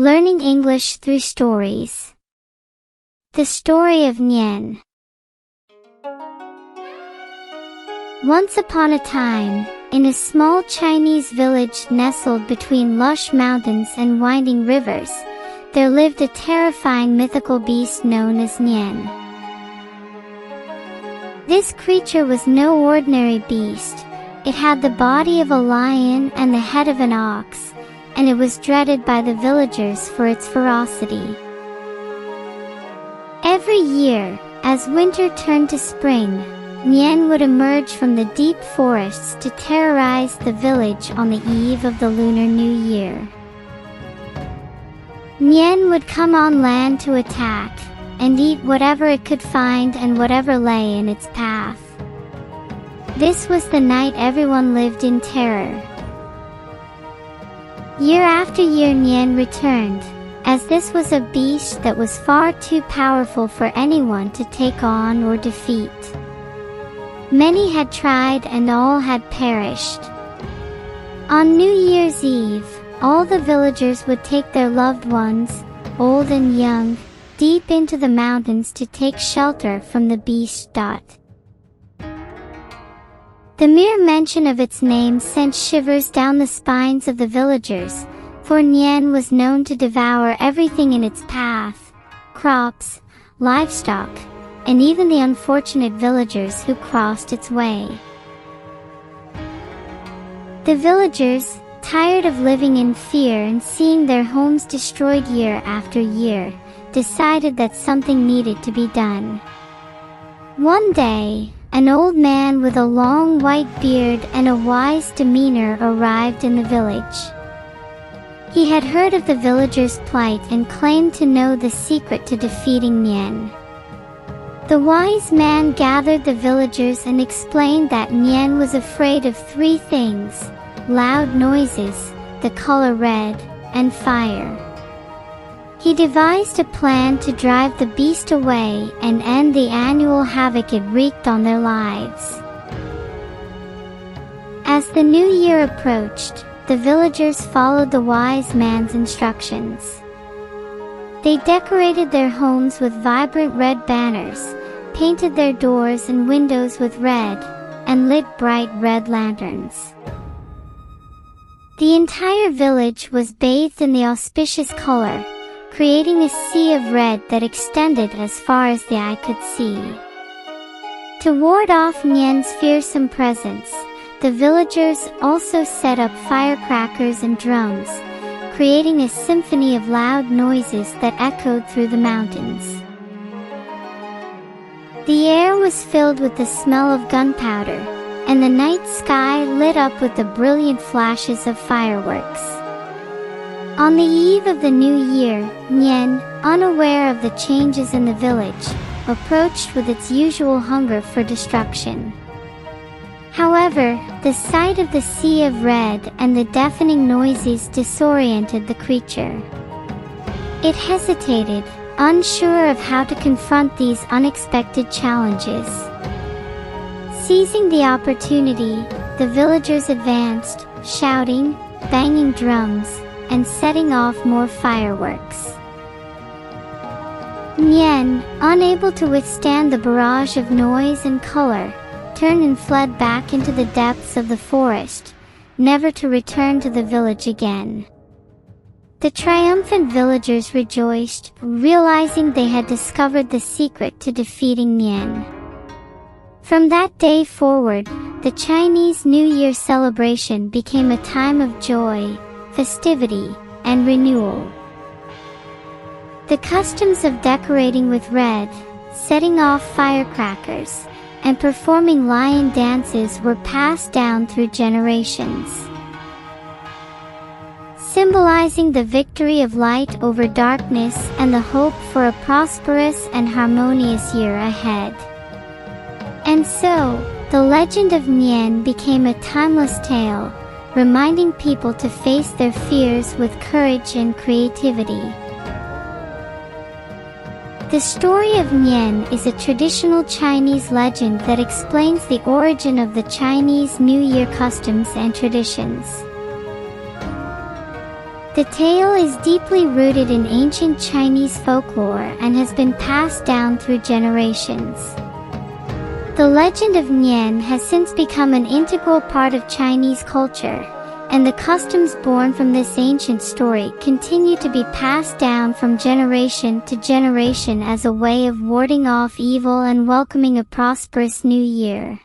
Learning English through stories. The story of NIAN. Once upon a time, in a small Chinese village nestled between lush mountains and winding rivers, there lived a terrifying mythical beast known as NIAN. This creature was no ordinary beast. It had the body of a lion and the head of an ox, and it was dreaded by the villagers for its ferocity. Every year, as winter turned to spring, NIAN would emerge from the deep forests to terrorize the village on the eve of the Lunar New Year. NIAN would come on land to attack, and eat whatever it could find and whatever lay in its path. This was the night everyone lived in terror. Year after year NIAN returned, as this was a beast that was far too powerful for anyone to take on or defeat. Many had tried and all had perished. On New Year's Eve, all the villagers would take their loved ones, old and young, deep into the mountains to take shelter from the beast. The mere mention of its name sent shivers down the spines of the villagers, for NIAN was known to devour everything in its path: crops, livestock, and even the unfortunate villagers who crossed its way. The villagers, tired of living in fear and seeing their homes destroyed year after year, decided that something needed to be done. One day, an old man with a long white beard and a wise demeanor arrived in the village. He had heard of the villagers' plight and claimed to know the secret to defeating NIAN. The wise man gathered the villagers and explained that NIAN was afraid of three things: loud noises, the color red, and fire. He devised a plan to drive the beast away and end the annual havoc it wreaked on their lives. As the new year approached, the villagers followed the wise man's instructions. They decorated their homes with vibrant red banners, painted their doors and windows with red, and lit bright red lanterns. The entire village was bathed in the auspicious color, creating a sea of red that extended as far as the eye could see. To ward off NIAN's fearsome presence, the villagers also set up firecrackers and drums, creating a symphony of loud noises that echoed through the mountains. The air was filled with the smell of gunpowder, and the night sky lit up with the brilliant flashes of fireworks. On the eve of the new year, NIAN, unaware of the changes in the village, approached with its usual hunger for destruction. However, the sight of the sea of red and the deafening noises disoriented the creature. It hesitated, unsure of how to confront these unexpected challenges. Seizing the opportunity, the villagers advanced, shouting, banging drums, and setting off more fireworks. NIAN, unable to withstand the barrage of noise and color, turned and fled back into the depths of the forest, never to return to the village again. The triumphant villagers rejoiced, realizing they had discovered the secret to defeating NIAN. From that day forward, the Chinese New Year celebration became a time of joy, festivity, and renewal. The customs of decorating with red, setting off firecrackers, and performing lion dances were passed down through generations, symbolizing the victory of light over darkness and the hope for a prosperous and harmonious year ahead. And so, the legend of NIAN became a timeless tale, reminding people to face their fears with courage and creativity. The story of NIAN is a traditional Chinese legend that explains the origin of the Chinese New Year customs and traditions. The tale is deeply rooted in ancient Chinese folklore and has been passed down through generations. The legend of NIAN has since become an integral part of Chinese culture, and the customs born from this ancient story continue to be passed down from generation to generation as a way of warding off evil and welcoming a prosperous new year.